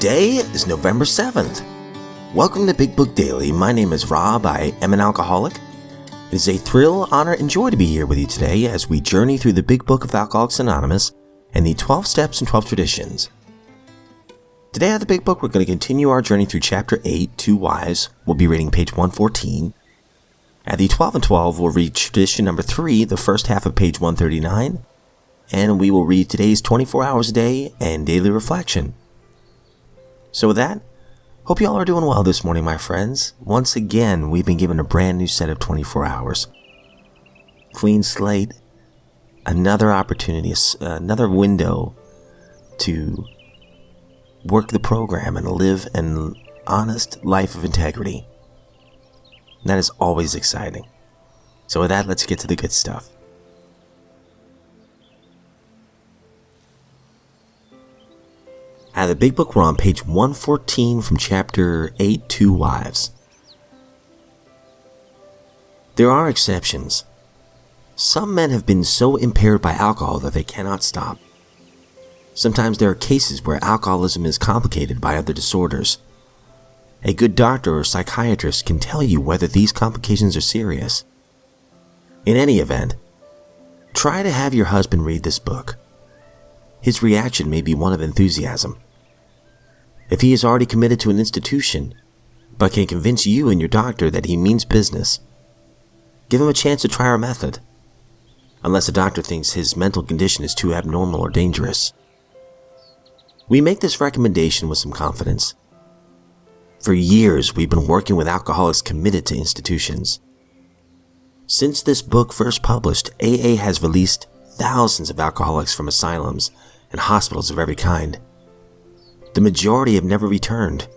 Today is November 7th. Welcome to Big Book Daily. My name is Rob. I am an alcoholic. It is a thrill, honor, and joy to be here with you today as we journey through the Big Book of Alcoholics Anonymous and the 12 Steps and 12 Traditions. Today at the Big Book, we're going to continue our journey through Chapter 8, Two Wives. We'll be reading page 114. At the 12 and 12, we'll read Tradition number 3, the first half of page 139. And we will read today's 24 hours a day and daily reflection. So with that, hope you all are doing well this morning, my friends. Once again, we've been given a brand new set of 24 hours. Clean slate, another opportunity, another window to work the program and live an honest life of integrity. And that is always exciting. So with that, let's get to the good stuff. Out of the Big Book, we're on page 114 from Chapter 8, Two Wives. There are exceptions. Some men have been so impaired by alcohol that they cannot stop. Sometimes there are cases where alcoholism is complicated by other disorders. A good doctor or psychiatrist can tell you whether these complications are serious. In any event, try to have your husband read this book. His reaction may be one of enthusiasm. If he is already committed to an institution, but can convince you and your doctor that he means business, give him a chance to try our method, unless the doctor thinks his mental condition is too abnormal or dangerous. We make this recommendation with some confidence. For years, we've been working with alcoholics committed to institutions. Since this book first published, AA has released thousands of alcoholics from asylums and hospitals of every kind. The majority have never returned.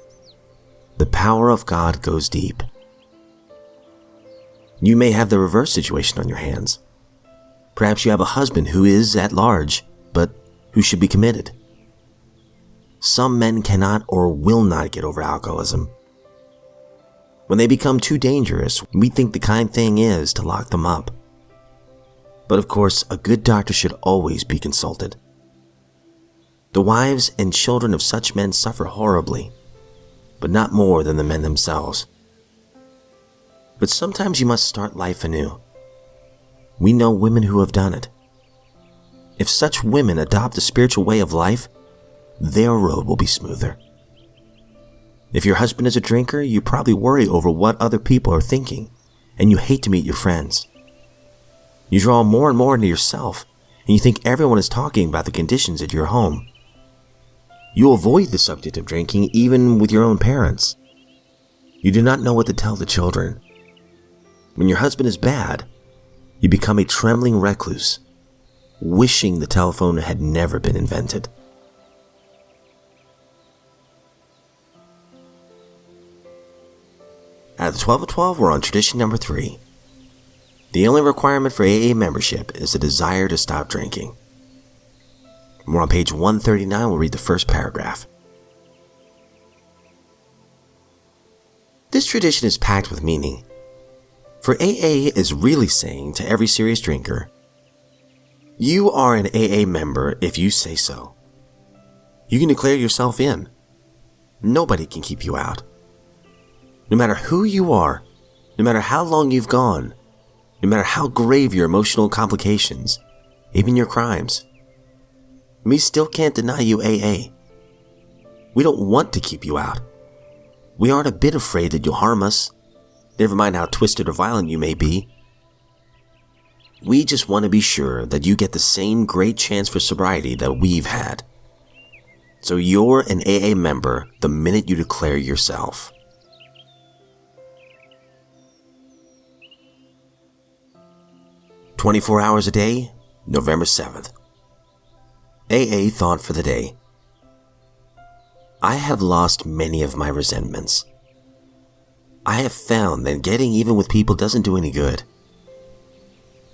The power of God goes deep. You may have the reverse situation on your hands. Perhaps you have a husband who is at large, but who should be committed. Some men cannot or will not get over alcoholism. When they become too dangerous, we think the kind thing is to lock them up. But of course, a good doctor should always be consulted. The wives and children of such men suffer horribly, but not more than the men themselves. But sometimes you must start life anew. We know women who have done it. If such women adopt a spiritual way of life, their road will be smoother. If your husband is a drinker, you probably worry over what other people are thinking, and you hate to meet your friends. You draw more and more into yourself, and you think everyone is talking about the conditions at your home. You avoid the subject of drinking even with your own parents. You do not know what to tell the children. When your husband is bad, you become a trembling recluse, wishing the telephone had never been invented. At the 12 of 12, we're on tradition number 3. The only requirement for AA membership is a desire to stop drinking. We're on page 139, we'll read the first paragraph. This tradition is packed with meaning, for AA is really saying to every serious drinker, you are an AA member if you say so. You can declare yourself in. Nobody can keep you out. No matter who you are, no matter how long you've gone, no matter how grave your emotional complications, even your crimes, we still can't deny you AA. We don't want to keep you out. We aren't a bit afraid that you'll harm us, never mind how twisted or violent you may be. We just want to be sure that you get the same great chance for sobriety that we've had. So you're an AA member the minute you declare yourself. "24 hours a day, November 7th. AA thought for the day. I have lost many of my resentments. I have found that getting even with people doesn't do any good.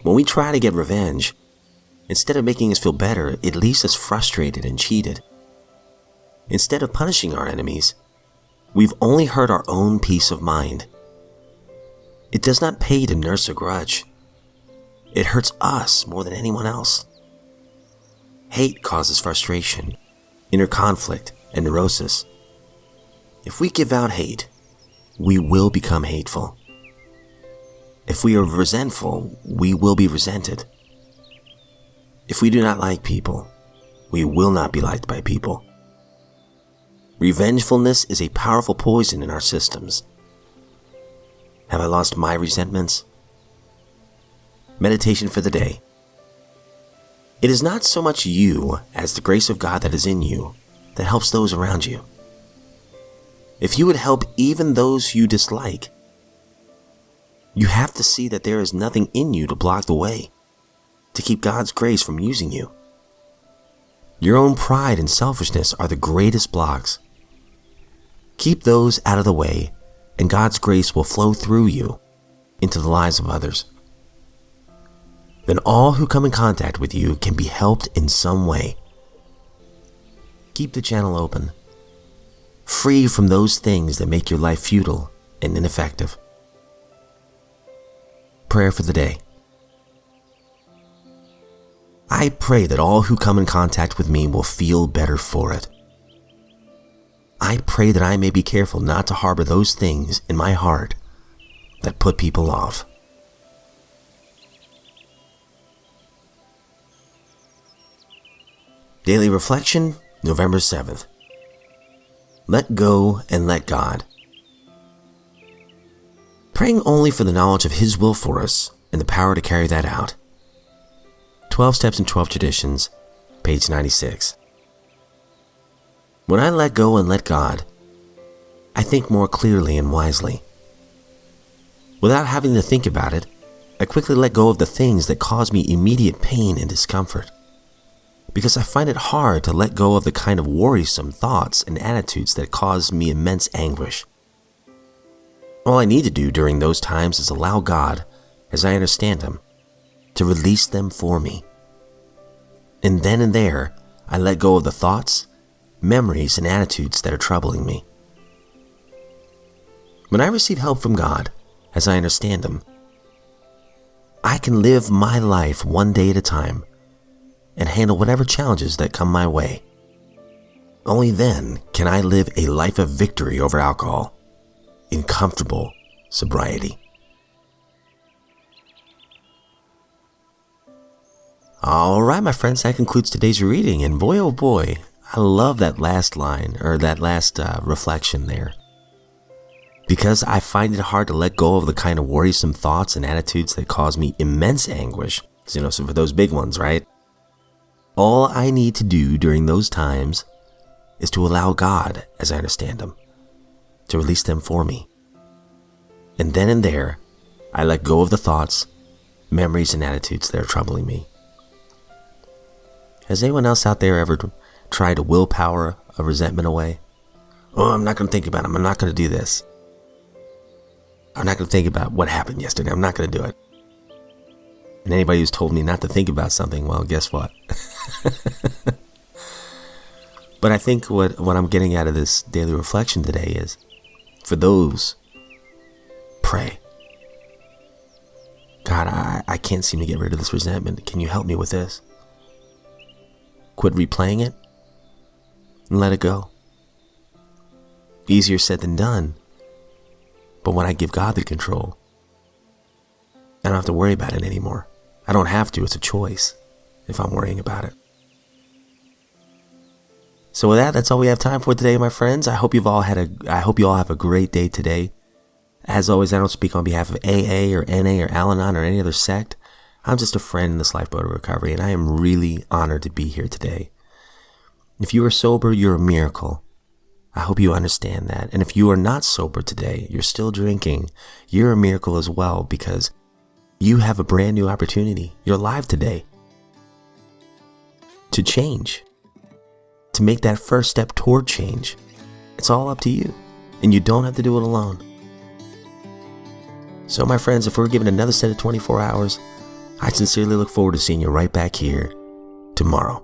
When we try to get revenge, instead of making us feel better, it leaves us frustrated and cheated. Instead of punishing our enemies, we've only hurt our own peace of mind. It does not pay to nurse a grudge. It hurts us more than anyone else. Hate causes frustration, inner conflict, and neurosis. If we give out hate, we will become hateful. If we are resentful, we will be resented. If we do not like people, we will not be liked by people. Revengefulness is a powerful poison in our systems. Have I lost my resentments? Meditation for the day. It is not so much you as the grace of God that is in you that helps those around you. If you would help even those you dislike, you have to see that there is nothing in you to block the way, to keep God's grace from using you. Your own pride and selfishness are the greatest blocks. Keep those out of the way, and God's grace will flow through you into the lives of others. Then all who come in contact with you can be helped in some way. Keep the channel open, free from those things that make your life futile and ineffective. Prayer for the day. I pray that all who come in contact with me will feel better for it. I pray that I may be careful not to harbor those things in my heart that put people off. Daily Reflection, November 7th. Let go and let God. Praying only for the knowledge of His will for us and the power to carry that out. 12 Steps and 12 Traditions, page 96. When I let go and let God, I think more clearly and wisely. Without having to think about it, I quickly let go of the things that cause me immediate pain and discomfort, because I find it hard to let go of the kind of worrisome thoughts and attitudes that cause me immense anguish. All I need to do during those times is allow God, as I understand Him, to release them for me. And then and there, I let go of the thoughts, memories, and attitudes that are troubling me. When I receive help from God, as I understand Him, I can live my life one day at a time and handle whatever challenges that come my way. Only then can I live a life of victory over alcohol in comfortable sobriety. All right, my friends, that concludes today's reading. And boy, oh boy, I love that last line, or that last reflection there. Because I find it hard to let go of the kind of worrisome thoughts and attitudes that cause me immense anguish. So for those big ones, right? All I need to do during those times is to allow God, as I understand Him, to release them for me. And then and there, I let go of the thoughts, memories, and attitudes that are troubling me. Has anyone else out there ever tried to willpower a resentment away? Oh, I'm not going to think about it. I'm not going to do this. I'm not going to think about what happened yesterday. I'm not going to do it. And anybody who's told me not to think about something, well, guess what? But I think what I'm getting out of this daily reflection today is, for those, pray. God, I can't seem to get rid of this resentment. Can you help me with this? Quit replaying it and let it go. Easier said than done. But when I give God the control, I don't have to worry about it anymore. I don't have to. It's a choice if I'm worrying about it. So with that, that's all we have time for today, my friends. I hope you all have a great day today. As always, I don't speak on behalf of AA or NA or Al-Anon or any other sect. I'm just a friend in this lifeboat of recovery, and I am really honored to be here today. If you are sober, you're a miracle. I hope you understand that. And if you are not sober today, you're still drinking, you're a miracle as well, because you have a brand new opportunity. You're alive today to change, to make that first step toward change. It's all up to you, and you don't have to do it alone. So my friends, if we're given another set of 24 hours, I sincerely look forward to seeing you right back here tomorrow.